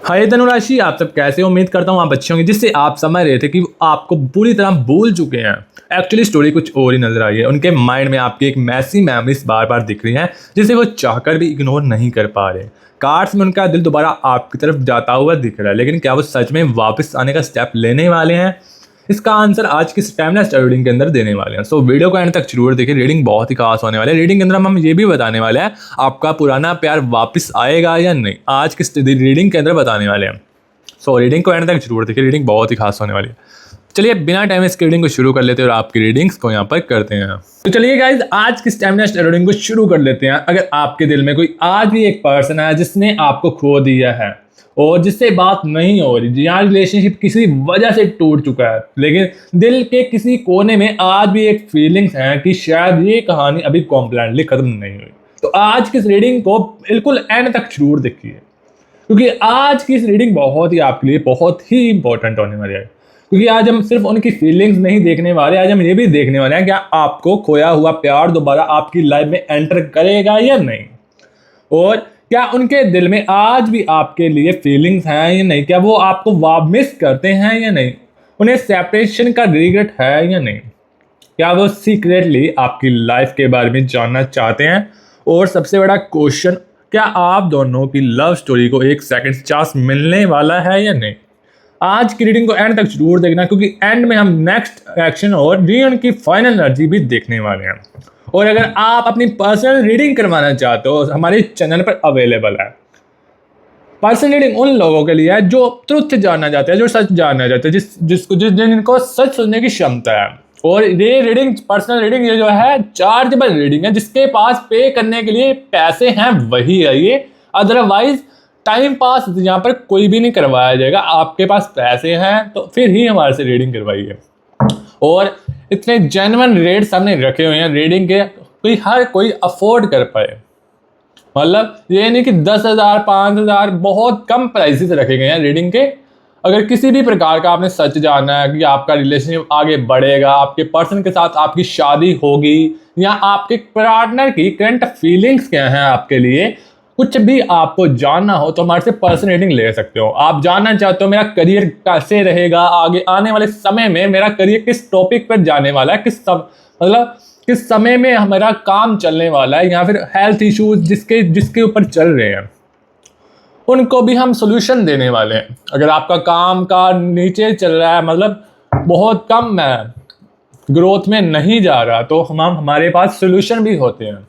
हाय धनुराशि, आप सब कैसे हो? उम्मीद करता हूँ आप अच्छे होंगे। जिससे आप समझ रहे थे कि वो आपको पूरी तरह भूल चुके हैं। एक्चुअली स्टोरी कुछ और ही नजर आई है। उनके माइंड में आपकी एक मैसी मेमोरीज बार बार दिख रही हैं, जिसे वो चाहकर भी इग्नोर नहीं कर पा रहे। कार्ड्स में उनका दिल दोबारा आपकी तरफ जाता हुआ दिख रहा है, लेकिन क्या वो सच में वापस आने का स्टेप लेने वाले हैं? इसका आंसर आज की स्टैमिना रीडिंग के अंदर देने वाले हैं। सो वीडियो को एंड तक जरूर देखिए, रीडिंग बहुत ही खास होने वाली है। रीडिंग के अंदर हम ये भी बताने वाले हैं आपका पुराना प्यार वापस आएगा या नहीं, आज की रीडिंग के अंदर बताने वाले हैं। सो रीडिंग को एंड तक जरूर देखिए, रीडिंग बहुत ही खास होने वाली है। चलिए बिना टाइम इसकी रीडिंग को शुरू कर लेते हैं और आपकी रीडिंग्स को यहाँ पर करते हैं। तो चलिए गाइज, आज की स्टैमिना रीडिंग को शुरू कर लेते हैं। अगर आपके दिल में कोई आज भी एक पर्सन है जिसने आपको खो दिया है और जिससे बात नहीं हो रही, यहाँ रिलेशनशिप किसी वजह से टूट चुका है, लेकिन दिल के किसी कोने में आज भी एक फीलिंग्स है कि शायद ये कहानी अभी कॉम्प्लीटली खत्म नहीं हुई, तो आज की इस रीडिंग को बिल्कुल एंड तक जरूर देखिए, क्योंकि आज की इस रीडिंग बहुत ही आपके लिए बहुत ही इंपॉर्टेंट होने वाली है। क्योंकि आज हम सिर्फ उनकी फीलिंग्स नहीं देखने वाले, आज हम ये भी देखने वाले हैं क्या आपको खोया हुआ प्यार दोबारा आपकी लाइफ में एंटर करेगा या नहीं, और क्या उनके दिल में आज भी आपके लिए फीलिंग्स हैं या नहीं, क्या वो आपको मिस करते हैं या नहीं, उन्हें सेपरेशन का रिग्रेट है या नहीं, क्या वो सीक्रेटली आपकी लाइफ के बारे में जानना चाहते हैं, और सबसे बड़ा क्वेश्चन, क्या आप दोनों की लव स्टोरी को एक सेकंड चांस मिलने वाला है या नहीं। आज की रीडिंग को एंड तक जरूर देखना, क्योंकि एंड में हम नेक्स्ट एक्शन और रीजन की फाइनल एनर्जी भी देखने वाले हैं। और अगर आप अपनी पर्सनल रीडिंग करवाना चाहते हो, हमारे चैनल पर अवेलेबल है। पर्सनल रीडिंग उन लोगों के लिए है जो ट्रुथ जानना चाहते हैं, जो सच जानना चाहते हैं, जिनको सच सुनने की क्षमता है। और ये रीडिंग, पर्सनल रीडिंग, ये जो है चार्जेबल रीडिंग है। जिसके पास पे करने के लिए पैसे हैं वही है ये, अदरवाइज टाइम पास यहाँ पर कोई भी नहीं करवाया जाएगा। आपके पास पैसे हैं तो फिर ही हमारे से रीडिंग करवाइए। और इतने जेन्युइन रेट्स हमने रखे हुए हैं रीडिंग के, हर कोई अफोर्ड कर पाए। मतलब ये नहीं कि 10,000 5,000, बहुत कम प्राइसेस रखे गए हैं रीडिंग के। अगर किसी भी प्रकार का आपने सच जानना है कि आपका रिलेशनशिप आगे बढ़ेगा, आपके पर्सन के साथ आपकी शादी होगी, या आपके पार्टनर की करंट फीलिंग्स क्या हैं आपके लिए, कुछ भी आपको जानना हो तो हमारे से पर्सन रीडिंग ले सकते हो। आप जानना चाहते हो मेरा करियर कैसे रहेगा, आगे आने वाले समय में मेरा करियर किस टॉपिक पर जाने वाला है, मतलब किस समय में हमारा काम चलने वाला है, या फिर हेल्थ इश्यूज जिसके ऊपर चल रहे हैं, उनको भी हम सोल्यूशन देने वाले हैं। अगर आपका काम का नीचे चल रहा है, मतलब बहुत कम है, ग्रोथ में नहीं जा रहा, तो हमारे पास सोल्यूशन भी होते हैं।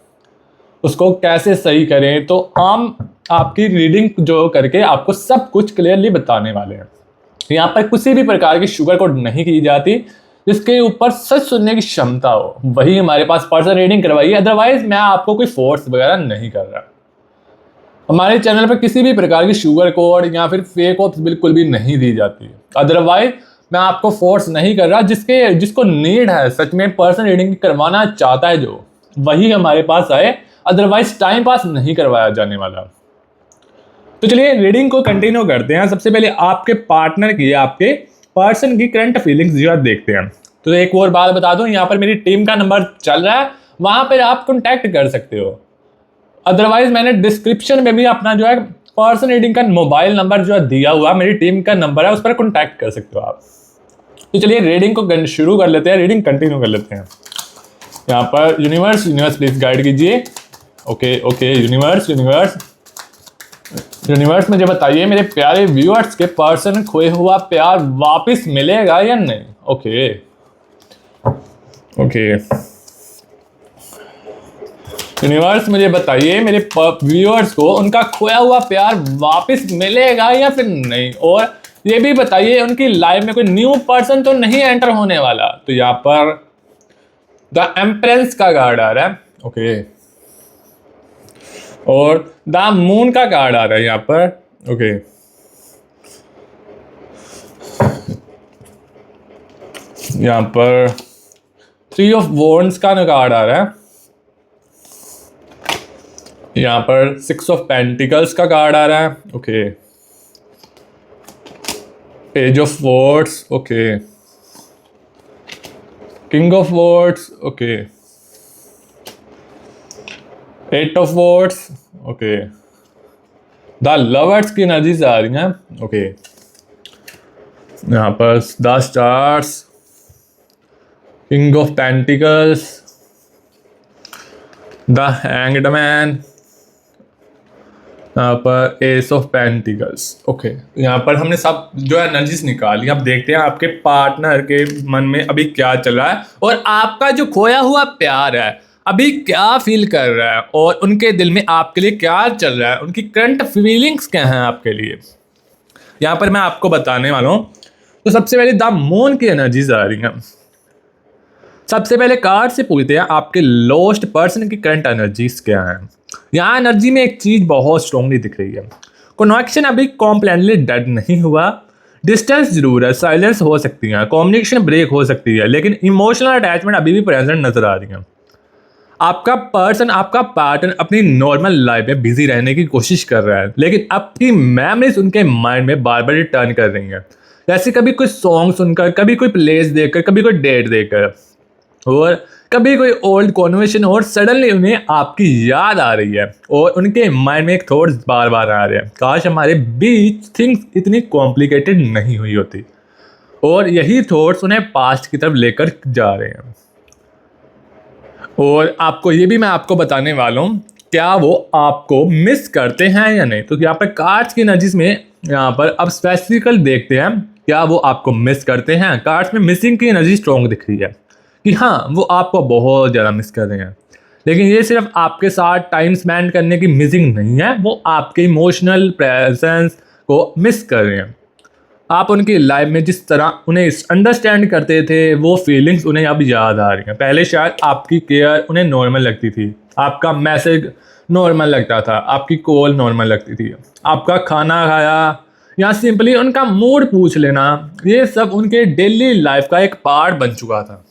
उसको कैसे सही करें, तो हम आपकी रीडिंग जो करके आपको सब कुछ क्लियरली बताने वाले हैं। यहाँ पर किसी भी प्रकार की शुगर कोट नहीं की जाती। जिसके ऊपर सच सुनने की क्षमता हो वही हमारे पास पर्सनल रीडिंग करवाइए, अदरवाइज मैं आपको कोई फोर्स वगैरह नहीं कर रहा। हमारे चैनल पर किसी भी प्रकार की शुगर कोड या फिर फेक होप्स बिल्कुल भी नहीं दी जाती। अदरवाइज मैं आपको फोर्स नहीं कर रहा। जिसको नीड है, सच में पर्सनल रीडिंग करवाना चाहता है जो, वही हमारे पास आए, अदरवाइज टाइम पास नहीं करवाया जाने वाला। तो चलिए रीडिंग को कंटिन्यू करते हैं। सबसे पहले आपके पार्टनर की, आपके पर्सन की करंट फीलिंग्स जो देखते हैं। तो एक और बात बता दूं, यहाँ पर मेरी टीम का नंबर चल रहा है, वहां पर आप कॉन्टैक्ट कर सकते हो। अदरवाइज मैंने डिस्क्रिप्शन में भी अपना जो है पर्सन रीडिंग का मोबाइल नंबर जो है दिया हुआ, मेरी टीम का नंबर है, उस पर कॉन्टैक्ट कर सकते हो आप। तो चलिए रीडिंग को शुरू कर लेते हैं, रीडिंग कंटिन्यू कर लेते हैं। यहाँ पर यूनिवर्स प्लीज गाइड कीजिए। ओके यूनिवर्स मुझे बताइए, मेरे प्यारे व्यूअर्स के पर्सन खोए हुआ प्यार वापस मिलेगा या नहीं। ओके यूनिवर्स मुझे बताइए, मेरे व्यूअर्स को उनका खोया हुआ प्यार वापस मिलेगा या फिर नहीं, और ये भी बताइए उनकी लाइफ में कोई न्यू पर्सन तो नहीं एंटर होने वाला। तो यहाँ पर द एम्प्रेस का कार्ड आ रहा है, ओके, और द मून का कार्ड आ रहा है यहाँ पर, ओके। यहाँ पर 3 ऑफ वॉन्ड्स का कार्ड आ रहा है, यहाँ पर 6 ऑफ पेंटिकल्स का कार्ड आ रहा है, okay. Page of wards, okay. King of wards, okay. 8 of wards, okay. The lovers की एनर्जीज आ रही हैं। ओके, यहाँ पर the stars, king of pentacles, the hanged man, यहाँ पर एस ऑफ पेंटिकल्स। ओके, यहाँ पर हमने सब जो एनर्जीज निकाली। अब देखते हैं आपके पार्टनर के मन में अभी क्या चल रहा है और आपका जो खोया हुआ प्यार है अभी क्या फील कर रहा है और उनके दिल में आपके लिए क्या चल रहा है, उनकी करंट फीलिंग्स क्या हैं आपके लिए, यहाँ पर मैं आपको बताने वाला हूँ। तो सबसे पहले द मून की एनर्जीज आ रही हैं। सबसे पहले कार्ड से पूछते हैं आपके लॉस्ट पर्सन की करंट एनर्जीज क्या हैं। यहाँ एनर्जी में एक चीज बहुत स्ट्रांगली दिख रही है। कनेक्शन अभी कॉम्प्लीटली डेड नहीं हुआ, डिस्टेंस जरूर है, साइलेंस हो सकती है, कम्युनिकेशन ब्रेक हो सकती है, लेकिन इमोशनल अटैचमेंट अभी भी प्रेजेंट नजर आ रही है। आपका पर्सन, आपका पार्टनर अपनी नॉर्मल लाइफ में बिजी रहने की कोशिश कर रहा है, लेकिन आपकी मेमोरीज उनके माइंड में बार बार रिटर्न कर रही हैं। जैसे कभी कोई सॉन्ग सुनकर, कभी कोई प्लेस देखकर, कभी कोई डेट देखकर, और कभी कोई ओल्ड कॉन्वर्सेशन, और सडनली उन्हें आपकी याद आ रही है और उनके माइंड में एक थॉट्स बार बार आ रहे हैं, काश हमारे बीच थिंग्स इतनी कॉम्प्लिकेटेड नहीं हुई होती। और यही थॉट्स उन्हें पास्ट की तरफ लेकर जा रहे हैं। और आपको ये भी मैं आपको बताने वाला हूँ, क्या वो आपको मिस करते हैं या नहीं। तो यहाँ पर कार्ड्स की एनर्जीज में यहाँ पर अब स्पेसिफिकल देखते हैं, क्या वो आपको मिस करते हैं। कार्ड्स में मिसिंग की एनर्जी स्ट्रॉन्ग दिख रही है कि हाँ, वो आपको बहुत ज़्यादा मिस कर रहे हैं, लेकिन ये सिर्फ आपके साथ टाइम स्पेंड करने की मिसिंग नहीं है, वो आपके इमोशनल प्रेजेंस को मिस कर रहे हैं। आप उनकी लाइफ में जिस तरह उन्हें अंडरस्टैंड करते थे, वो फीलिंग्स उन्हें अब याद आ रही हैं। पहले शायद आपकी केयर उन्हें नॉर्मल लगती थी, आपका मैसेज नॉर्मल लगता था, आपकी कॉल नॉर्मल लगती थी, आपका खाना खाया या सिंपली उनका मूड पूछ लेना, ये सब उनके डेली लाइफ का एक पार्ट बन चुका था।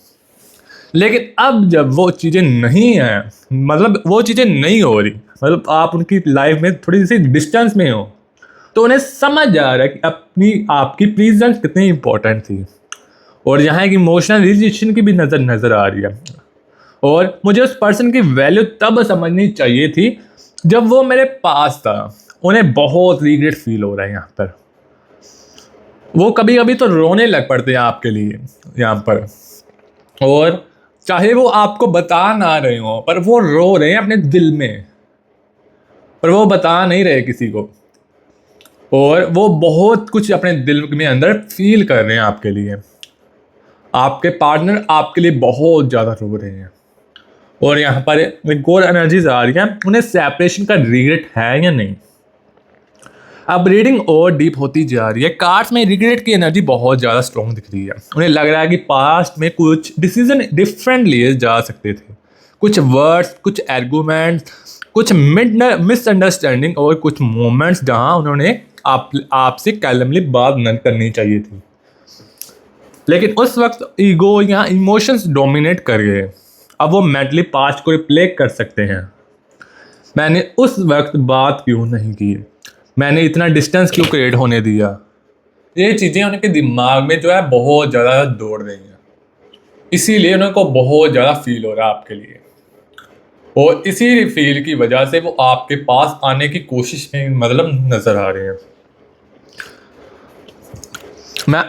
लेकिन अब जब वो चीज़ें नहीं हैं, मतलब वो चीज़ें नहीं हो रही, मतलब आप उनकी लाइफ में थोड़ी सी डिस्टेंस में हो, तो उन्हें समझ आ रहा है कि आपकी प्रेजेंस कितनी इंपॉर्टेंट थी। और यहाँ एक इमोशनल रिलेशन की भी नज़र आ रही है। और मुझे उस पर्सन की वैल्यू तब समझनी चाहिए थी जब वो मेरे पास था। उन्हें बहुत रिग्रेट फील हो रहा है यहाँ पर। वो कभी कभी तो रोने लग पड़ते हैं आपके लिए यहाँ पर, और चाहे वो आपको बता ना रहे हो, पर वो रो रहे हैं अपने दिल में, पर वो बता नहीं रहे किसी को, और वो बहुत कुछ अपने दिल में अंदर फील कर रहे हैं आपके लिए। आपके पार्टनर आपके लिए बहुत ज़्यादा रो रहे हैं। और यहाँ पर एक और एनर्जीज आ रही है, उन्हें सेपरेशन का रिग्रेट है या नहीं। अब रीडिंग और डीप होती जा रही है। कार्ड्स में रिग्रेट की एनर्जी बहुत ज़्यादा स्ट्रॉन्ग दिख रही है। उन्हें लग रहा है कि पास्ट में कुछ डिसीजन डिफरेंट लिए जा सकते थे, कुछ वर्ड्स, कुछ आर्गूमेंट्स, कुछ मिसअंडरस्टैंडिंग और कुछ मोमेंट्स जहां उन्होंने आपसे कैलमली बात न करनी चाहिए थी, लेकिन उस वक्त ईगो या इमोशंस डोमिनेट कर गए। अब वो मेंटली पास्ट को रिप्ले कर सकते हैं, मैंने उस वक्त बात क्यों नहीं की, मैंने इतना डिस्टेंस क्यों क्रिएट होने दिया। ये चीज़ें उनके दिमाग में जो है बहुत ज़्यादा दौड़ रही हैं, इसीलिए उनको बहुत ज़्यादा फील हो रहा है आपके लिए, और इसी फील की वजह से वो आपके पास आने की कोशिश में मतलब नज़र आ रहे हैं। मैं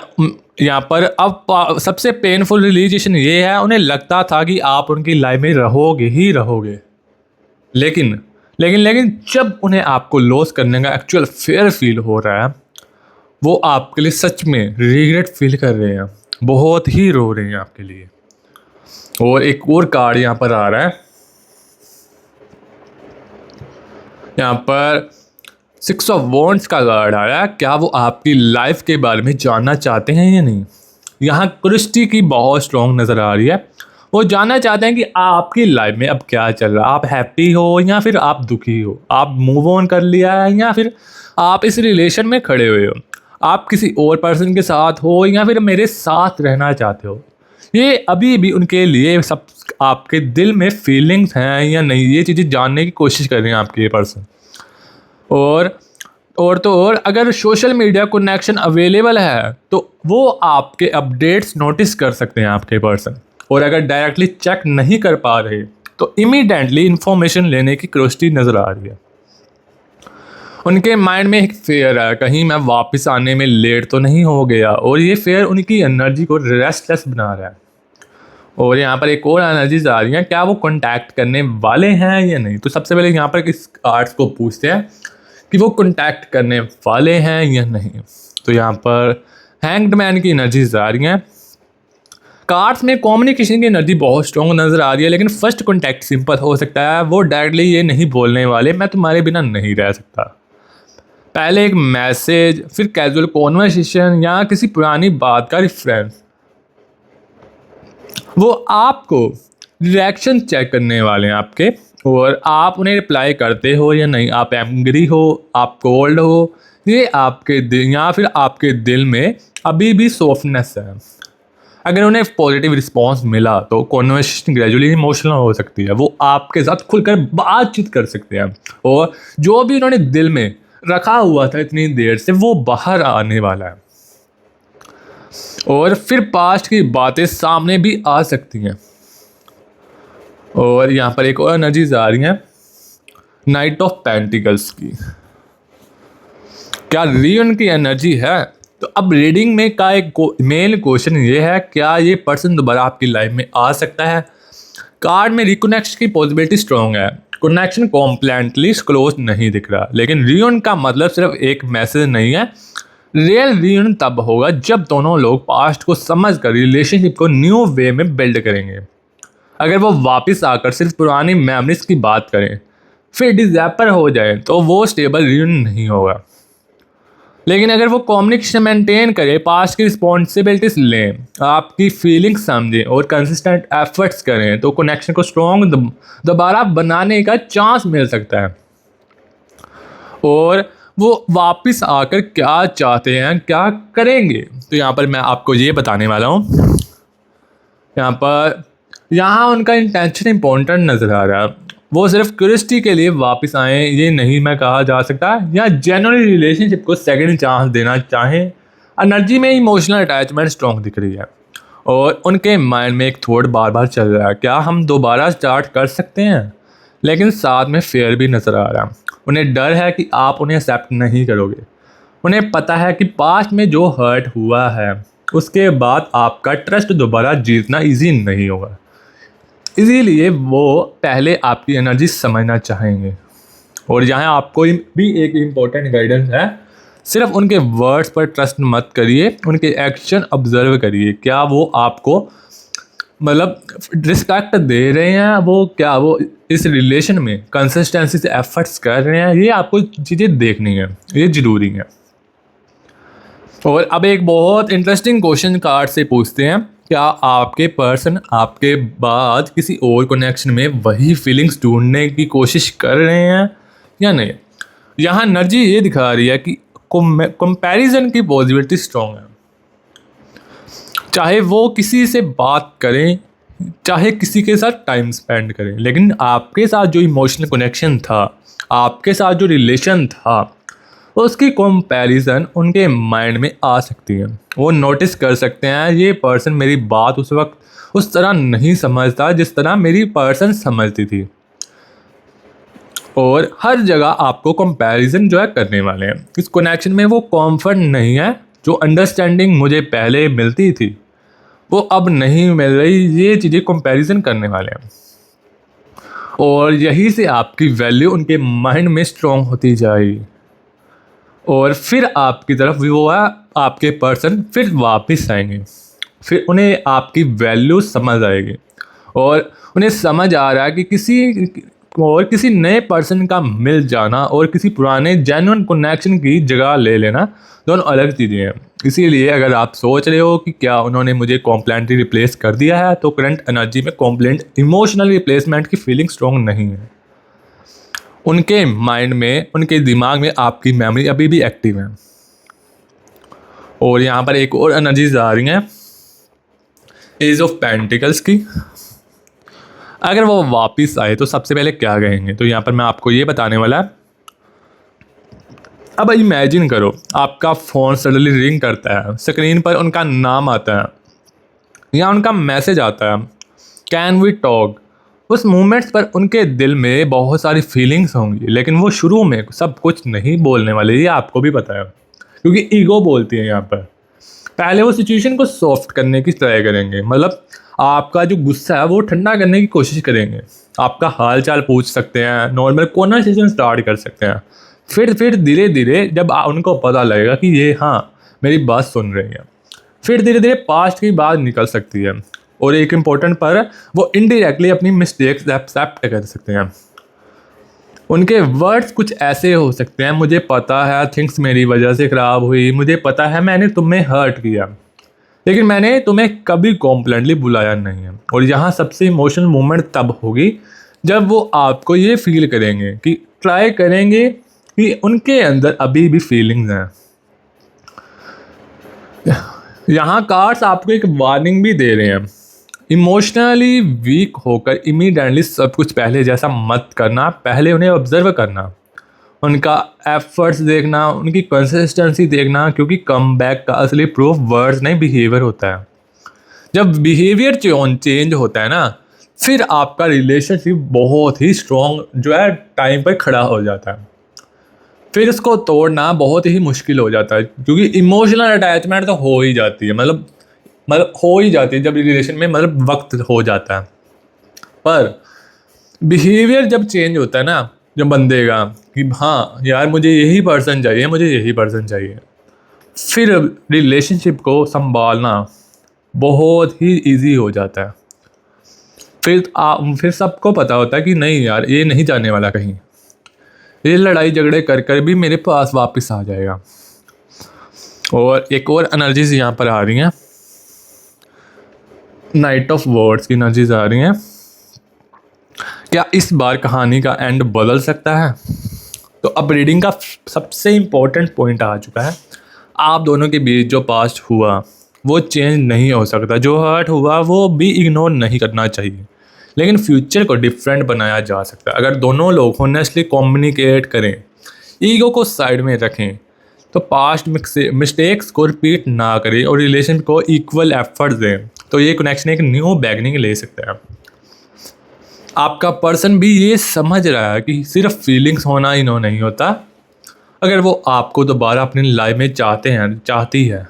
यहाँ पर अब सबसे पेनफुल रियलाइजेशन ये है, उन्हें लगता था कि आप उनकी लाइफ में रहोगे ही रहोगे, लेकिन जब उन्हें आपको लॉस करने का एक्चुअल फेयर फील हो रहा है, वो आपके लिए सच में रिग्रेट फील कर रहे हैं, बहुत ही रो रहे हैं आपके लिए। और एक और कार्ड यहाँ पर आ रहा है, यहाँ पर 6 ऑफ वॉन्ड्स का कार्ड आ रहा है। क्या वो आपकी लाइफ के बारे में जानना चाहते हैं या नहीं। यहाँ क्रिस्टी की बहुत स्ट्रॉन्ग नज़र आ रही है। वो जानना चाहते हैं कि आपकी लाइफ में अब क्या चल रहा है, आप हैप्पी हो या फिर आप दुखी हो, आप मूव ऑन कर लिया है या फिर आप इस रिलेशन में खड़े हुए हो, आप किसी और पर्सन के साथ हो या फिर मेरे साथ रहना चाहते हो। ये अभी भी उनके लिए सब आपके दिल में फीलिंग्स हैं या नहीं, ये चीज़ें जानने की कोशिश कर रहे हैं आपके पर्सन। और अगर सोशल मीडिया कनेक्शन अवेलेबल है तो वो आपके अपडेट्स नोटिस कर सकते हैं आपके पर्सन, और अगर डायरेक्टली चेक नहीं कर पा रहे तो इमीडिएटली इंफॉर्मेशन लेने की क्यूरियोसिटी नज़र आ रही है। उनके माइंड में एक फेयर है, कहीं मैं वापस आने में लेट तो नहीं हो गया, और ये फेयर उनकी एनर्जी को रेस्टलेस बना रहा है। और यहाँ पर एक और एनर्जीज आ रही हैं, क्या वो कांटेक्ट करने वाले हैं या नहीं। तो सबसे पहले यहाँ पर किस कार्ड्स को पूछते हैं कि वो कांटेक्ट करने वाले हैं या नहीं। तो यहाँ पर हैंग्ड मैन की एनर्जीज आ रही हैं। कार्ड्स में कम्युनिकेशन की एनर्जी बहुत स्ट्रॉन्ग नज़र आ रही है, लेकिन फर्स्ट कांटेक्ट सिंपल हो सकता है। वो डायरेक्टली ये नहीं बोलने वाले मैं तुम्हारे बिना नहीं रह सकता। पहले एक मैसेज, फिर कैजुअल कॉन्वर्सेशन या किसी पुरानी बात का रेफरेंस। वो आपको रिएक्शन चेक करने वाले हैं आपके, और आप उन्हें रिप्लाई करते हो या नहीं, आप एंग्री हो, आप कोल्ड हो, ये आपके दिल या फिर आपके दिल में अभी भी सॉफ्टनेस है। अगर उन्हें पॉजिटिव रिस्पॉन्स मिला तो कॉन्वर्सेशन ग्रेजुअली इमोशनल हो सकती है। वो आपके साथ खुलकर बातचीत कर सकते हैं, और जो भी उन्होंने दिल में रखा हुआ था इतनी देर से वो बाहर आने वाला है, और फिर पास्ट की बातें सामने भी आ सकती हैं। और यहाँ पर एक और एनर्जीज आ रही हैं, नाइट ऑफ पेंटिकल्स की। क्या रियूनियन की एनर्जी है? तो अब रीडिंग में का एक मेन क्वेश्चन ये है, क्या ये पर्सन दोबारा आपकी लाइफ में आ सकता है। कार्ड में रिकनेक्शन की पॉसिबिलिटी स्ट्रॉन्ग है, कनेक्शन कॉम्प्लेटली क्लोज नहीं दिख रहा, लेकिन रियूनियन का मतलब सिर्फ एक मैसेज नहीं है। रियल रियूनियन तब होगा जब दोनों लोग पास्ट को समझकर रिलेशनशिप को न्यू वे में बिल्ड करेंगे। अगर वो वापस आकर सिर्फ पुरानी मेमोरीज की बात करें फिर डिज़ैपर हो जाए तो वो स्टेबल रियूनियन नहीं होगा। लेकिन अगर वो कम्युनिकेशन मेंटेन करें, पास्ट की रिस्पॉन्सिबिलिटीज लें, आपकी फीलिंग्स समझें और कंसिस्टेंट एफर्ट्स करें तो कनेक्शन को स्ट्रॉन्ग दोबारा बनाने का चांस मिल सकता है। और वो वापस आकर क्या चाहते हैं, क्या करेंगे, तो यहाँ पर मैं आपको ये बताने वाला हूँ। यहाँ उनका इंटेंशन इंपॉर्टेंट नज़र आ रहा है। वो सिर्फ क्यूरियोसिटी के लिए वापस आए ये नहीं मैं कहा जा सकता, या जेन्युइन रिलेशनशिप को सेकंड चांस देना चाहें। एनर्जी में इमोशनल अटैचमेंट स्ट्रॉन्ग दिख रही है, और उनके माइंड में एक थॉट बार बार चल रहा है, क्या हम दोबारा स्टार्ट कर सकते हैं। लेकिन साथ में फेयर भी नज़र आ रहा है। उन्हें डर है कि आप उन्हें एक्सेप्ट नहीं करोगे। उन्हें पता है कि पास्ट में जो हर्ट हुआ है उसके बाद आपका ट्रस्ट दोबारा जीतना ईजी नहीं होगा। इसीलिए वो पहले आपकी एनर्जी समझना चाहेंगे। और यहाँ आपको भी एक इम्पोर्टेंट गाइडेंस है, सिर्फ उनके वर्ड्स पर ट्रस्ट मत करिए, उनके एक्शन ऑब्जर्व करिए। क्या वो आपको मतलब रिस्पेक्ट दे रहे हैं, वो क्या वो इस रिलेशन में कंसिस्टेंसी से एफर्ट्स कर रहे हैं, ये आपको चीज़ें देखनी है, ये ज़रूरी है। और अब एक बहुत इंटरेस्टिंग क्वेश्चन कार्ड से पूछते हैं, क्या आपके पर्सन आपके बाद किसी और कनेक्शन में वही फीलिंग्स ढूंढने की कोशिश कर रहे हैं या नहीं। यहाँ एनर्जी ये दिखा रही है कि कंपैरिजन की पॉसिबिलिटी स्ट्रॉन्ग है। चाहे वो किसी से बात करें, चाहे किसी के साथ टाइम स्पेंड करें, लेकिन आपके साथ जो इमोशनल कनेक्शन था, आपके साथ जो रिलेशन था, उसकी कंपैरिजन उनके माइंड में आ सकती है। वो नोटिस कर सकते हैं ये पर्सन मेरी बात उस वक्त उस तरह नहीं समझता जिस तरह मेरी पर्सन समझती थी, और हर जगह आपको कंपैरिजन जो है करने वाले हैं। इस कनेक्शन में वो कंफर्ट नहीं है, जो अंडरस्टैंडिंग मुझे पहले मिलती थी वो अब नहीं मिल रही, ये चीज़ें कंपैरिजन करने वाले हैं। और यही से आपकी वैल्यू उनके माइंड में स्ट्रॉन्ग होती जाएगी, और फिर आपकी तरफ भी वो है आपके पर्सन फिर वापस आएंगे, फिर उन्हें आपकी वैल्यू समझ आएगी, और उन्हें समझ आ रहा है कि किसी नए पर्सन का मिल जाना और किसी पुराने जेन्युइन कनेक्शन की जगह ले लेना दोनों अलग चीज़ें हैं। इसीलिए अगर आप सोच रहे हो कि क्या उन्होंने मुझे कॉम्प्लेंटली रिप्लेस कर दिया है, तो करंट एनर्जी में कॉम्प्लेंट इमोशनल रिप्लेसमेंट की फीलिंग स्ट्रॉन्ग नहीं है। उनके माइंड में, उनके दिमाग में आपकी मेमोरी अभी भी एक्टिव है। और यहाँ पर एक और एनर्जीज आ रही हैं, एज ऑफ पेंटिकल्स की। अगर वो वापस आए तो सबसे पहले क्या कहेंगे, तो यहाँ पर मैं आपको ये बताने वाला है। अब इमेजिन करो आपका फ़ोन सडनली रिंग करता है, स्क्रीन पर उनका नाम आता है या उनका मैसेज आता है, कैन वी टॉक। उस मोमेंट्स पर उनके दिल में बहुत सारी फीलिंग्स होंगी, लेकिन वो शुरू में सब कुछ नहीं बोलने वाले, ये आपको भी पता है, क्योंकि ईगो बोलती है यहाँ पर। पहले वो सिचुएशन को सॉफ्ट करने की ट्राई करेंगे, मतलब आपका जो गुस्सा है वो ठंडा करने की कोशिश करेंगे। आपका हाल चाल पूछ सकते हैं, नॉर्मल कॉन्वर्सेशन स्टार्ट कर सकते हैं। फिर धीरे धीरे जब उनको पता लगेगा कि ये हाँ मेरी बात सुन रही है, फिर धीरे धीरे पास्ट की बात निकल सकती है। और एक इम्पोर्टेंट पर वो इनडायरेक्टली अपनी मिस्टेक्स एक्सेप्ट कर सकते हैं। उनके वर्ड्स कुछ ऐसे हो सकते हैं, मुझे पता है थिंग्स मेरी वजह से ख़राब हुई, मुझे पता है मैंने तुम्हें हर्ट किया, लेकिन मैंने तुम्हें कभी कॉम्प्लेंटली बुलाया नहीं है। और यहाँ सबसे इमोशनल मोमेंट तब होगी जब वो आपको ये फील करेंगे कि ट्राई करेंगे कि उनके अंदर अभी भी फीलिंग्स हैं। यहाँ कार्ड्स आपको एक वार्निंग भी दे रहे हैं, इमोशनली वीक होकर इमीडिएटली सब कुछ पहले जैसा मत करना, पहले उन्हें ऑब्जर्व करना, उनका एफर्ट्स देखना, उनकी कंसिस्टेंसी देखना, क्योंकि कमबैक का असली प्रूफ वर्ड्स नहीं बिहेवियर होता है। जब बिहेवियर चेंज होता है ना, फिर आपका रिलेशनशिप बहुत ही स्ट्रॉन्ग जो है टाइम पर खड़ा हो जाता है। फिर इसको तोड़ना बहुत ही मुश्किल हो जाता है, क्योंकि इमोशनल अटैचमेंट तो हो ही जाती है, मतलब हो ही जाती है जब रिलेशन में मतलब वक्त हो जाता है। पर बिहेवियर जब चेंज होता है ना, जब बंदे का कि हाँ यार मुझे यही पर्सन चाहिए, मुझे यही पर्सन चाहिए, फिर रिलेशनशिप को संभालना बहुत ही इजी हो जाता है। फिर सबको पता होता है कि नहीं यार ये नहीं जाने वाला कहीं, ये लड़ाई झगड़े कर कर भी मेरे पास वापस आ जाएगा। और एक और एनर्जीज यहाँ पर आ रही हैं, नाइट ऑफ वर्ड्स की एनर्जीज आ रही हैं। क्या इस बार कहानी का एंड बदल सकता है? तो अब रीडिंग का सबसे इम्पोर्टेंट पॉइंट आ चुका है। आप दोनों के बीच जो पास्ट हुआ वो चेंज नहीं हो सकता, जो हर्ट हुआ वो भी इग्नोर नहीं करना चाहिए, लेकिन फ्यूचर को डिफरेंट बनाया जा सकता है अगर दोनों लोग होनेस्टली कम्युनिकेट करें, ईगो को साइड में रखें, तो पास्ट मिस्टेक्स को रिपीट ना करें और रिलेशन को इक्वल एफर्ट दें, तो ये कनेक्शन एक न्यू बिगिनिंग ले सकता है। आपका पर्सन भी ये समझ रहा है कि सिर्फ फीलिंग्स होना ही नहीं होता। अगर वो आपको दोबारा अपनी लाइफ में चाहती है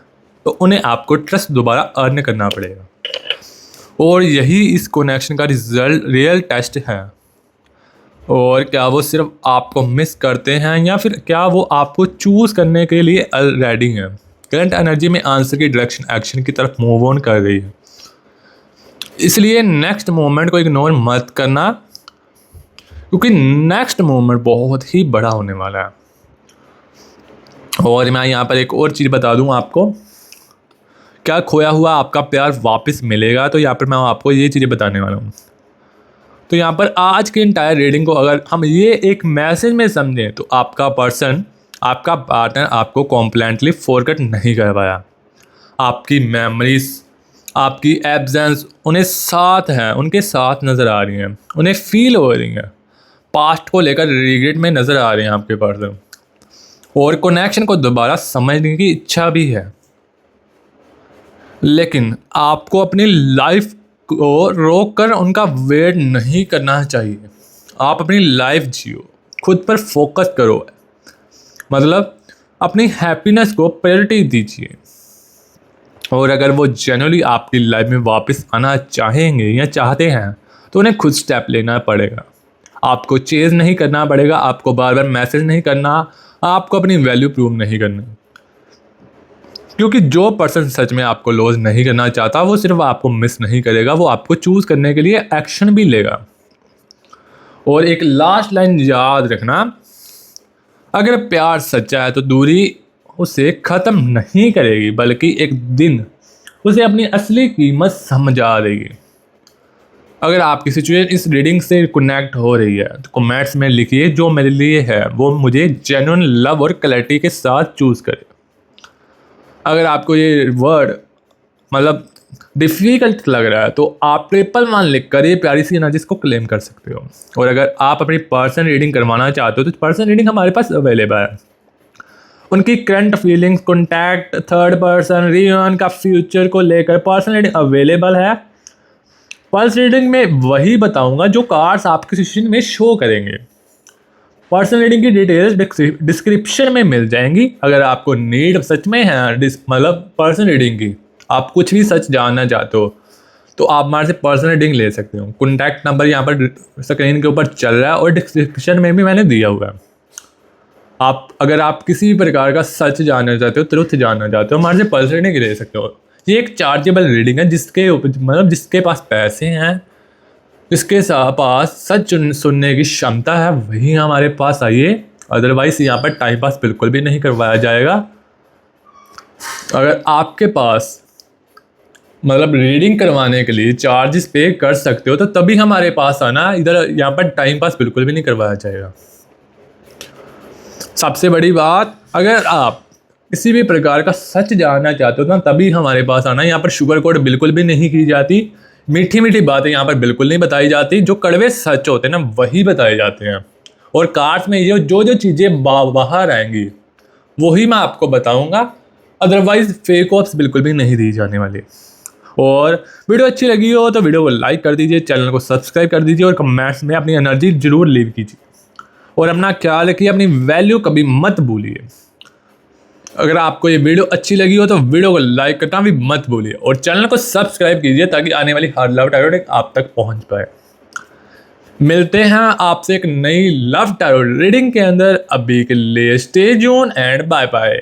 तो उन्हें आपको ट्रस्ट दोबारा अर्न करना पड़ेगा, और यही इस कनेक्शन का रियल टेस्ट है। और क्या वो सिर्फ आपको मिस करते हैं या फिर क्या वो आपको चूज़ करने के लिए रेडी हैं? करंट एनर्जी में आंसर की डायरेक्शन एक्शन की तरफ मूव ऑन कर रही है, इसलिए नेक्स्ट मोमेंट को इग्नोर मत करना, क्योंकि नेक्स्ट मोमेंट बहुत ही बड़ा होने वाला है। और मैं यहाँ पर एक और चीज़ बता दूँ आपको, क्या खोया हुआ आपका प्यार वापस मिलेगा? तो यहाँ पर मैं आपको ये चीज़ें बताने वाला हूँ। तो यहाँ पर आज के इंटायर रीडिंग को अगर हम ये एक मैसेज में समझें तो आपका पर्सन, आपका पार्टनर आपको कॉम्प्लेंटली फॉरगेट नहीं कर पाया। आपकी मेमोरीज, आपकी एब्सेंस उन्हें साथ है, उनके साथ नज़र आ रही हैं, उन्हें फील हो रही हैं, पास्ट को लेकर रिग्रेट में नज़र आ रहे हैं आपके पर्सन, और कनेक्शन को दोबारा समझने की इच्छा भी है। लेकिन आपको अपनी लाइफ को रोक कर उनका वेट नहीं करना चाहिए। आप अपनी लाइफ जियो, खुद पर फोकस करो, मतलब अपनी हैप्पीनेस को प्रायोरिटी दीजिए। और अगर वो जेन्युइनली आपकी लाइफ में वापस आना चाहेंगे या चाहते हैं तो उन्हें खुद स्टेप लेना पड़ेगा। आपको चेज़ नहीं करना पड़ेगा, आपको बार बार मैसेज नहीं करना, आपको अपनी वैल्यू प्रूव नहीं करनी, क्योंकि जो पर्सन सच में आपको लॉस नहीं करना चाहता वो सिर्फ आपको मिस नहीं करेगा, वो आपको चूज़ करने के लिए एक्शन भी लेगा। और एक लास्ट लाइन याद रखना, अगर प्यार सच्चा है तो दूरी उसे ख़त्म नहीं करेगी, बल्कि एक दिन उसे अपनी असली कीमत समझा देगी। अगर आपकी सिचुएशन इस रीडिंग से कनेक्ट हो रही है तो कमेंट्स में लिखिए जो मेरे लिए है वो मुझे जेन्युइन लव और क्लैरिटी के साथ चूज़ करे। अगर आपको ये वर्ड मतलब डिफ़िकल्ट लग रहा है तो आप 111 लिख कर ये प्यारी सी एनर्जीज को क्लेम कर सकते हो। और अगर आप अपनी पर्सन रीडिंग करवाना चाहते हो तो पर्सन रीडिंग हमारे पास अवेलेबल है। उनकी current feelings, contact, third person, reunion का फ्यूचर को लेकर पर्सन रीडिंग अवेलेबल है। पल्स रीडिंग में वही बताऊंगा जो कार्ड्स आपके सिचुएशन में शो करेंगे। पर्सनल रीडिंग की डिटेल्स डिस्क्रिप्शन में मिल जाएंगी। अगर आपको नीड सच में है मतलब पर्सनल रीडिंग की, आप कुछ भी सच जानना चाहते हो, तो आप हमारे से पर्सनल रीडिंग ले सकते हो। कॉन्टैक्ट नंबर यहाँ पर स्क्रीन के ऊपर चल रहा है और डिस्क्रिप्शन में भी मैंने दिया हुआ है। अगर आप किसी भी प्रकार का सच जानना चाहते हो, ट्रुथ जानना चाहते हो, हमारे से पर्सनल रीडिंग ले सकते हो। ये एक चार्जेबल रीडिंग है, जिसके पास पैसे हैं, जिसके पास सच सुनने की क्षमता है, वही हमारे पास आइए। अदरवाइज यहाँ पर टाइम पास बिल्कुल भी नहीं करवाया जाएगा। अगर आपके पास रीडिंग करवाने के लिए चार्जेस पे कर सकते हो तो तभी हमारे पास आना। इधर यहाँ पर टाइम पास बिल्कुल भी नहीं करवाया जाएगा। सबसे बड़ी बात, अगर आप किसी भी प्रकार का सच जानना चाहते हो ना, तभी हमारे पास आना। यहाँ पर शुगर कोट बिल्कुल भी नहीं की जाती। मीठी मीठी बातें यहाँ पर बिल्कुल नहीं बताई जाती। जो कड़वे सच होते हैं ना, वही बताए जाते हैं। और कार्ड्स में ये जो चीज़ें बाहर आएंगी वही मैं आपको बताऊंगा। अदरवाइज फेक ऑप्स बिल्कुल भी नहीं दी जाने वाली। और वीडियो अच्छी लगी हो तो वीडियो को लाइक कर दीजिए, चैनल को सब्सक्राइब कर दीजिए और कमेंट्स में अपनी एनर्जी जरूर लीव कीजिए। और अपना ख्याल रखिए, अपनी वैल्यू कभी मत भूलिए। अगर आपको ये वीडियो अच्छी लगी हो तो वीडियो को लाइक करना भी मत भूलिए और चैनल को सब्सक्राइब कीजिए ताकि आने वाली हर लव टैरो आप तक पहुंच पाए। मिलते हैं आपसे एक नई लव टैरो रीडिंग के अंदर। अभी के लिए stay tuned and bye bye.